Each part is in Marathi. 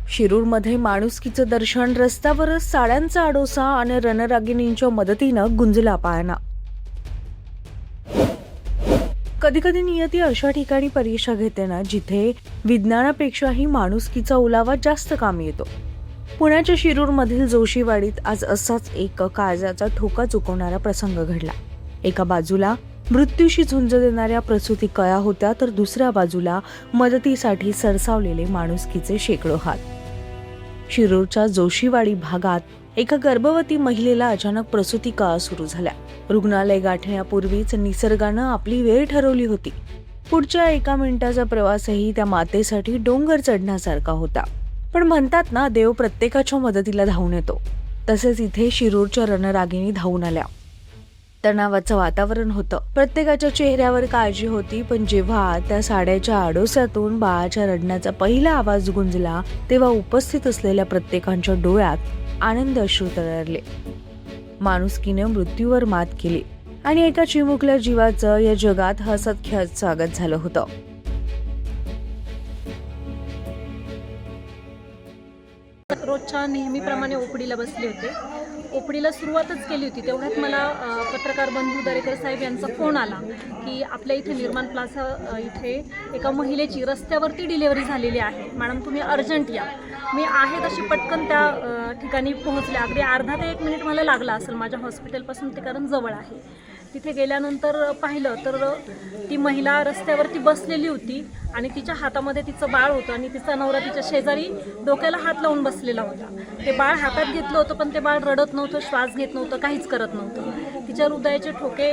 शिरूरमध्ये माणुसकीचं दर्शन, रस्त्यावरच साड्यांचा आडोसा आणि रणरागिणींच्या मदतीनं गुंजला पाळणा. कधी कधी नियती अशा ठिकाणी परीक्षा घेते ना, जिथे विज्ञानापेक्षाही माणुसकीचा ओलावा जास्त कामी येतो. पुण्याच्या शिरूरमधील जोशीवाडीत आज असाच एक काळजाचा ठोका चुकवणारा प्रसंग घडला. एका बाजूला मृत्यूशी झुंज देणाऱ्या प्रसूती कळा होत्या, तर दुसऱ्या बाजूला मदतीसाठी सरसावलेले माणुसकीचे शेकडो हात. शिरूरच्या जोशीवाडी भागात एका गर्भवती महिलेला अचानक प्रसूती कळा सुरू झाल्या. रुग्णालय गाठण्यापूर्वीच निसर्गानं आपली वेळ ठरवली होती. पुढच्या 1 मिनिटाचा प्रवासही त्या मातेसाठी डोंगर चढण्यासारखा होता. पण म्हणतात ना, देव प्रत्येकाच्या मदतीला धावून येतो. तसेच इथे शिरूरच्या रणरागिणी धावून आल्या. तणावाचं वातावरण होतं, प्रत्येकाच्या चेहऱ्यावर काळजी होती. पण जेव्हा त्या साड्याच्या आडोस्यातून बाळाच्या रडण्याचा पहिला आवाज गुंजला, तेव्हा उपस्थित असलेल्या प्रत्येकाच्या डोळ्यात आनंद अश्रू तरळले. माणुसकीने मृत्यूवर मात केली आणि एका चिमुकल्या जीवाचं या जगात हसत खेळत स्वागत झालं होतं. रोजच्या नेहमीप्रमाणे ओपीडीला बसले होते. ओपीडीला सुरुवातच केली होती तेवढ्यात मला पत्रकार बंधू दरेकर साहेब यांचा फोन आला की आपल्या इथे निर्माण प्लाझा इथे एका महिलेची रस्त्यावरती डिलिव्हरी झालेली आहे, मॅडम तुम्ही अर्जंट या. मी आहे तशी पटकन त्या ठिकाणी पोहोचले. अगदी अर्धा ते 1 मिनिट मला लागला असेल माझ्या हॉस्पिटलपासून, ते कारण जवळ आहे. तिथे गेल्यानंतर पाहिलं तर ती महिला रस्त्यावरती बसलेली होती आणि तिच्या हातामध्ये तिचं बाळ होतं आणि तिचा नवरा तिच्या शेजारी डोक्याला हात लावून बसलेला होता. ते बाळ हातात घेतलं होतं, पण ते बाळ रडत नव्हतं, श्वास घेत नव्हतं, काहीच करत नव्हतं. तिच्या हृदयाचे ठोके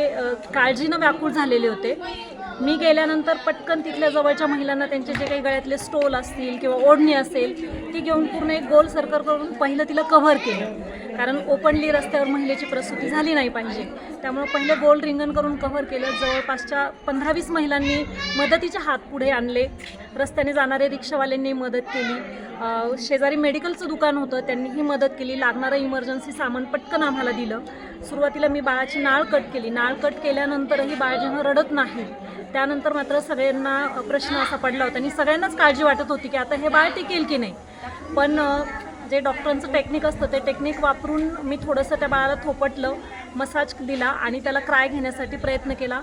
काळजीनं व्याकुळ झालेले होते. मी गेल्यानंतर पटकन तिथल्या जवळच्या महिलांना त्यांचे जे काही गळ्यातले स्टोल असतील किंवा ओढणी असेल ती घेऊन पूर्ण एक गोल सर्कल करून पहिलं तिला कव्हर केलं, कारण ओपनली रस्त्यावर महिलेची प्रसूती झाली नाही पाहिजे. त्यामुळे पहिलं गोल रिंगण करून कव्हर केलं. जवळपासच्या 15-20 महिलांनी मदतीचे हात पुढे आणले. रस्त्याने जाणारे रिक्षावाल्यांनी मदत केली. शेजारी मेडिकलचं दुकान होतं, त्यांनीही मदत केली. लागणारं इमर्जन्सी सामान पटकन आम्हाला दिलं. सुरुवातीला मी बाळाची नाळ कट केली. नाळ कट केल्यानंतरही बाळ जेव्हा रडत नाही, त्यानंतर मात्र सगळ्यांना प्रश्न असा पडला होता आणि सगळ्यांनाच काळजी वाटत होती की आता हे बाळ टिकेल की नाही. पण जे डॉक्टरांचं टेक्निक असतं ते टेक्निक वापरून मी थोडंसं त्या बाळाला थोपटलं, मसाज दिला आणि त्याला क्राय घेण्यासाठी प्रयत्न केला.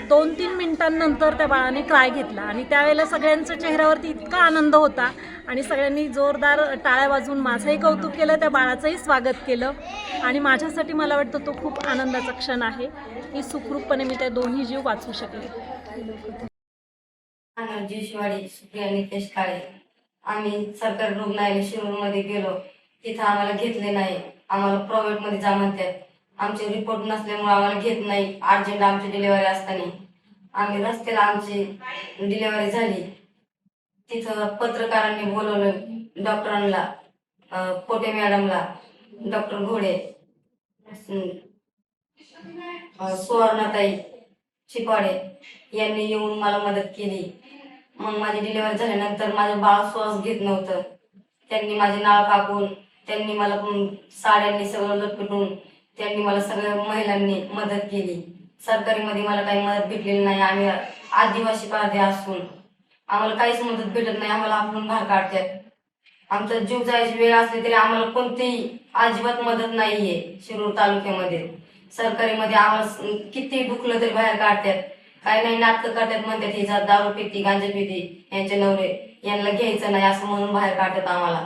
2-3 मिनिटांनंतर त्या बाळाने क्राय घेतला आणि त्यावेळेला सगळ्यांच्या चेहऱ्यावरती इतका आनंद होता आणि सगळ्यांनी जोरदार टाळ्या वाजवून माझंही कौतुक केलं, त्या बाळाचंही स्वागत केलं. आणि माझ्यासाठी मला वाटतं तो खूप आनंदाचा क्षण आहे की सुखरूपपणे मी त्या दोन्ही जीव वाचवू शकले. जोशीवाडी सुप्रिया नितेश काळे. आम्ही सरकारी रुग्णालय शिरूरमध्ये गेलो, तिथं आम्हाला घेतले नाही. आम्हाला प्रायव्हेटमध्ये जा म्हणतात. आमचे रिपोर्ट नसल्यामुळे आम्हाला घेत नाही. अर्जंट आमची डिलिव्हरी असताना आम्ही रस्त्याला आमची डिलिव्हरी झाली. तिथं पत्रकारांनी बोलवलं डॉक्टरांना, पोटे मॅडमला, डॉक्टर घोडे, सुवर्णाताई चिपाडे यांनी येऊन मला मदत केली. मग माझी डिलिव्हरी झाल्यानंतर माझं बाळ श्वास घेत नव्हतं. त्यांनी माझी नाळ कापून, त्यांनी मला साड्यांनी सगळं लटकटून, त्यांनी मला सगळ्या महिलांनी मदत केली. सरकारीमध्ये मला काही मदत भेटलेली नाही. आम्ही आदिवासी पारधे असून आम्हाला काहीच मदत भेटत नाही. आम्हाला आपण बाहेर काढतात. आमचा जीव जायची वेळ असली तरी आम्हाला कोणतीही अजिबात मदत नाहीये. शिरूर तालुक्यामध्ये सरकारीमध्ये आम्हाला किती दुखलं तरी बाहेर काढतात. काही नाही, नाटकं करतात, म्हणतात ही जात दारू पिती, गांजा पिती, यांचे नवरे, यांना घ्यायचं नाही असं म्हणून बाहेर काढतात. आम्हाला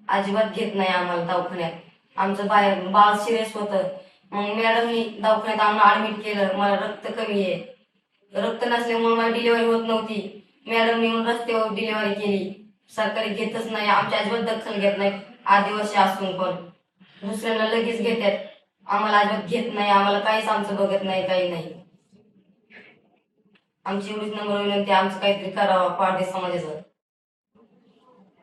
अजिबात घेत नाही आम्हाला दवाखान्यात. आमचं बाळ सिरियस होतं. मग मॅडमनी दवाखान्यात आम्हाला ऍडमिट केलं. मला रक्त कमी आहे. रक्त नसल्यामुळे मला डिलिव्हरी होत नव्हती. मॅडमनी येऊन रस्त्यावर डिलिव्हरी केली. सरकारी घेतच नाही, आमच्या अजिबात दखल घेत नाही. आदिवासी असून पण दुसऱ्यांना लगेच घेतात, आम्हाला अजिबात घेत नाही. आम्हाला काहीच आमचं बघत नाही, काही नाही. आमची एवढीच नम्र विनंती, आमचं काहीतरी करावं पारधी समाजाचं.